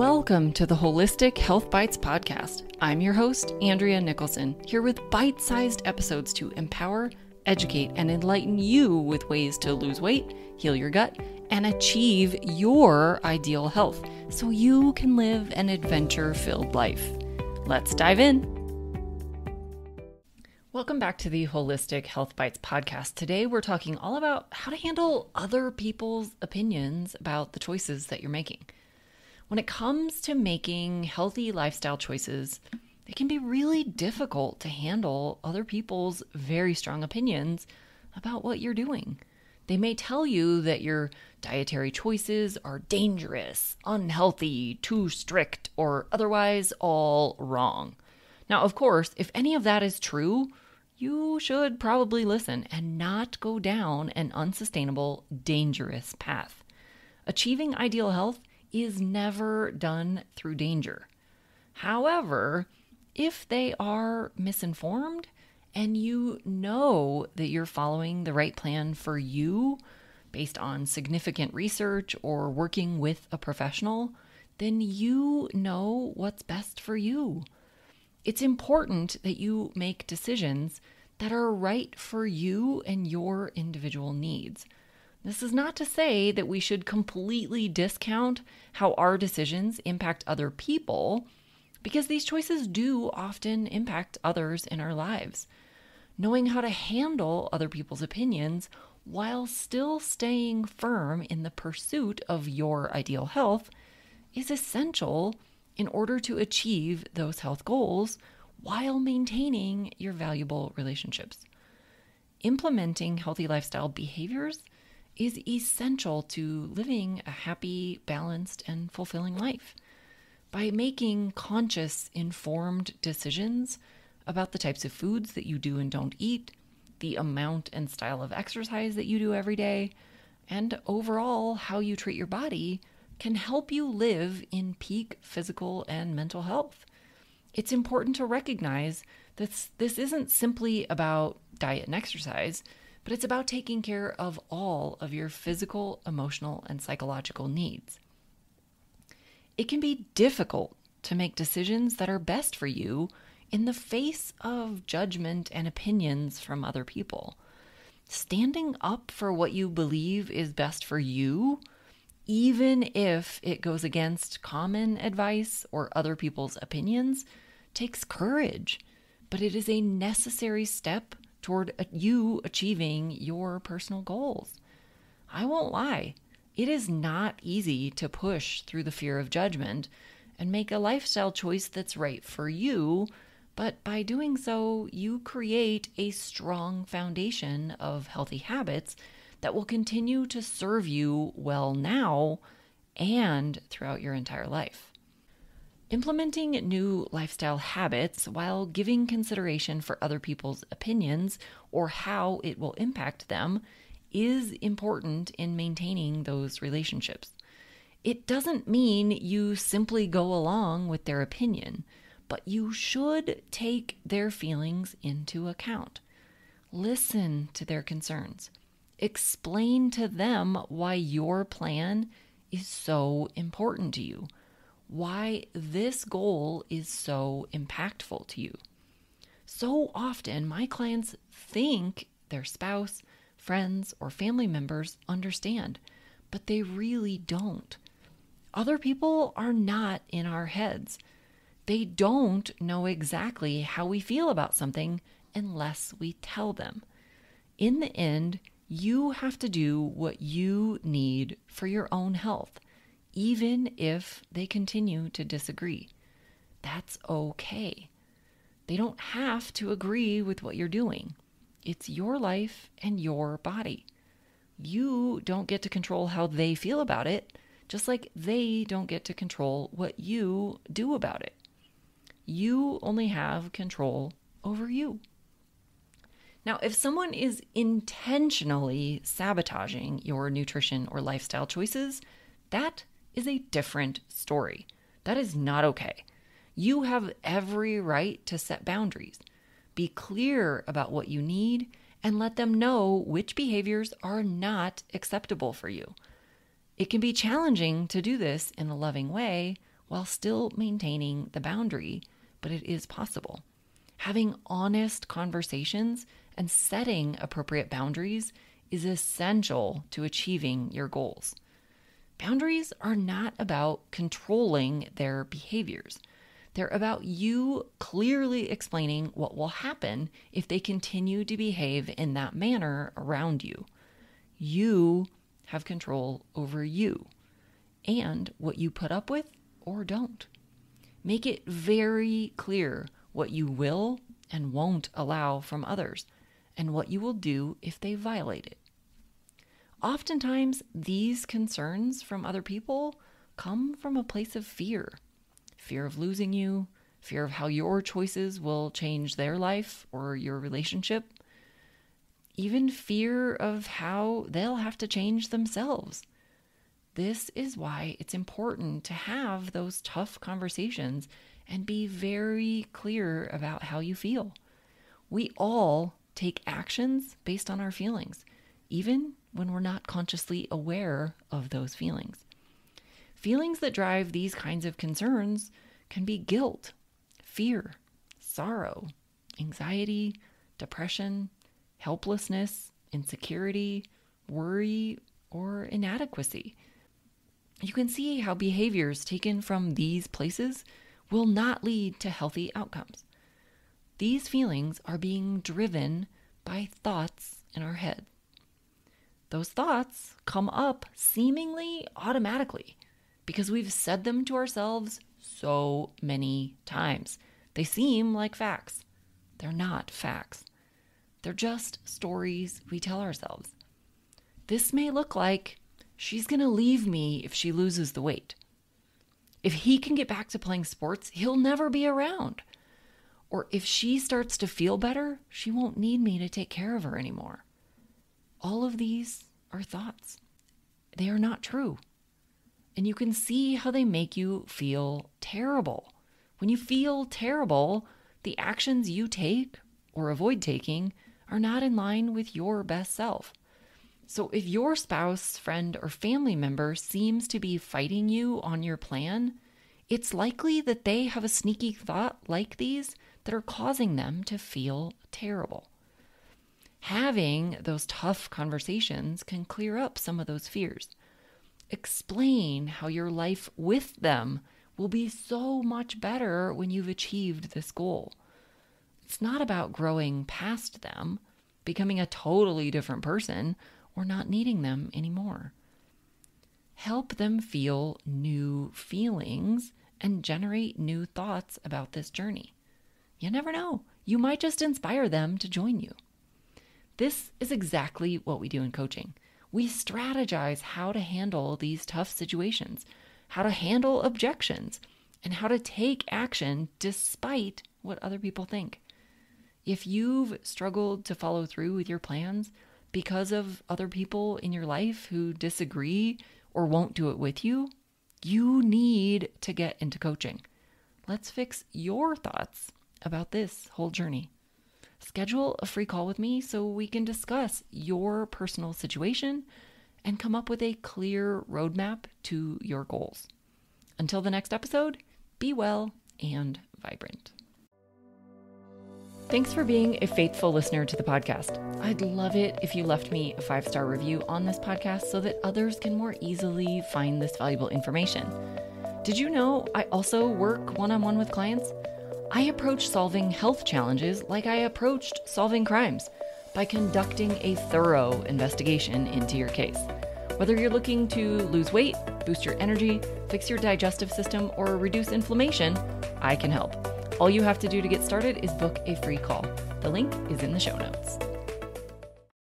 Welcome to the Holistic Health Bites podcast. I'm your host, Andrea Nicholson, here with bite-sized episodes to empower, educate, and enlighten you with ways to lose weight, heal your gut, and achieve your ideal health so you can live an adventure-filled life. Let's dive in. Welcome back to the Holistic Health Bites podcast. Today we're talking all about how to handle other people's opinions about the choices that you're making. When it comes to making healthy lifestyle choices, it can be really difficult to handle other people's very strong opinions about what you're doing. They may tell you that your dietary choices are dangerous, unhealthy, too strict, or otherwise all wrong. Now, of course, if any of that is true, you should probably listen and not go down an unsustainable, dangerous path. Achieving ideal health is never done through danger. However, if they are misinformed and you know that you're following the right plan for you based on significant research or working with a professional, then you know what's best for you. It's important that you make decisions that are right for you and your individual needs. This is not to say that we should completely discount how our decisions impact other people, because these choices do often impact others in our lives. Knowing how to handle other people's opinions while still staying firm in the pursuit of your ideal health is essential in order to achieve those health goals while maintaining your valuable relationships. Implementing healthy lifestyle behaviors is essential to living a happy, balanced, and fulfilling life. By making conscious, informed decisions about the types of foods that you do and don't eat, the amount and style of exercise that you do every day, and overall how you treat your body can help you live in peak physical and mental health. It's important to recognize that this isn't simply about diet and exercise, but it's about taking care of all of your physical, emotional, and psychological needs. It can be difficult to make decisions that are best for you in the face of judgment and opinions from other people. Standing up for what you believe is best for you, even if it goes against common advice or other people's opinions, takes courage, but it is a necessary step toward you achieving your personal goals. I won't lie, it is not easy to push through the fear of judgment and make a lifestyle choice that's right for you, but by doing so, you create a strong foundation of healthy habits that will continue to serve you well now and throughout your entire life. Implementing new lifestyle habits while giving consideration for other people's opinions or how it will impact them is important in maintaining those relationships. It doesn't mean you simply go along with their opinion, but you should take their feelings into account. Listen to their concerns. Explain to them why your plan is so important to you, why this goal is so impactful to you. So often, my clients think their spouse, friends, or family members understand, but they really don't. Other people are not in our heads. They don't know exactly how we feel about something unless we tell them. In the end, you have to do what you need for your own health, even if they continue to disagree. That's okay. They don't have to agree with what you're doing. It's your life and your body. You don't get to control how they feel about it, just like they don't get to control what you do about it. You only have control over you. Now, if someone is intentionally sabotaging your nutrition or lifestyle choices, that is a different story. That is not okay. You have every right to set boundaries. Be clear about what you need and let them know which behaviors are not acceptable for you. It can be challenging to do this in a loving way while still maintaining the boundary, but it is possible. Having honest conversations and setting appropriate boundaries is essential to achieving your goals. Boundaries are not about controlling their behaviors. They're about you clearly explaining what will happen if they continue to behave in that manner around you. You have control over you and what you put up with or don't. Make it very clear what you will and won't allow from others and what you will do if they violate it. Oftentimes, these concerns from other people come from a place of fear. Fear of losing you, fear of how your choices will change their life or your relationship, even fear of how they'll have to change themselves. This is why it's important to have those tough conversations and be very clear about how you feel. We all take actions based on our feelings, even when we're not consciously aware of those feelings. Feelings that drive these kinds of concerns can be guilt, fear, sorrow, anxiety, depression, helplessness, insecurity, worry, or inadequacy. You can see how behaviors taken from these places will not lead to healthy outcomes. These feelings are being driven by thoughts in our head. Those thoughts come up seemingly automatically because we've said them to ourselves so many times. They seem like facts. They're not facts. They're just stories we tell ourselves. This may look like, she's going to leave me if she loses the weight. If he can get back to playing sports, he'll never be around. Or if she starts to feel better, she won't need me to take care of her anymore. All of these are thoughts. They are not true. And you can see how they make you feel terrible. When you feel terrible, the actions you take or avoid taking are not in line with your best self. So if your spouse, friend, or family member seems to be fighting you on your plan, it's likely that they have a sneaky thought like these that are causing them to feel terrible. Having those tough conversations can clear up some of those fears. Explain how your life with them will be so much better when you've achieved this goal. It's not about growing past them, becoming a totally different person, or not needing them anymore. Help them feel new feelings and generate new thoughts about this journey. You never know. You might just inspire them to join you. This is exactly what we do in coaching. We strategize how to handle these tough situations, how to handle objections, and how to take action despite what other people think. If you've struggled to follow through with your plans because of other people in your life who disagree or won't do it with you, you need to get into coaching. Let's fix your thoughts about this whole journey. Schedule a free call with me so we can discuss your personal situation and come up with a clear roadmap to your goals. Until the next episode, be well and vibrant. Thanks for being a faithful listener to the podcast. I'd love it if you left me a 5-star review on this podcast so that others can more easily find this valuable information. Did you know I also work one-on-one with clients? I approach solving health challenges like I approached solving crimes, by conducting a thorough investigation into your case. Whether you're looking to lose weight, boost your energy, fix your digestive system, or reduce inflammation, I can help. All you have to do to get started is book a free call. The link is in the show notes.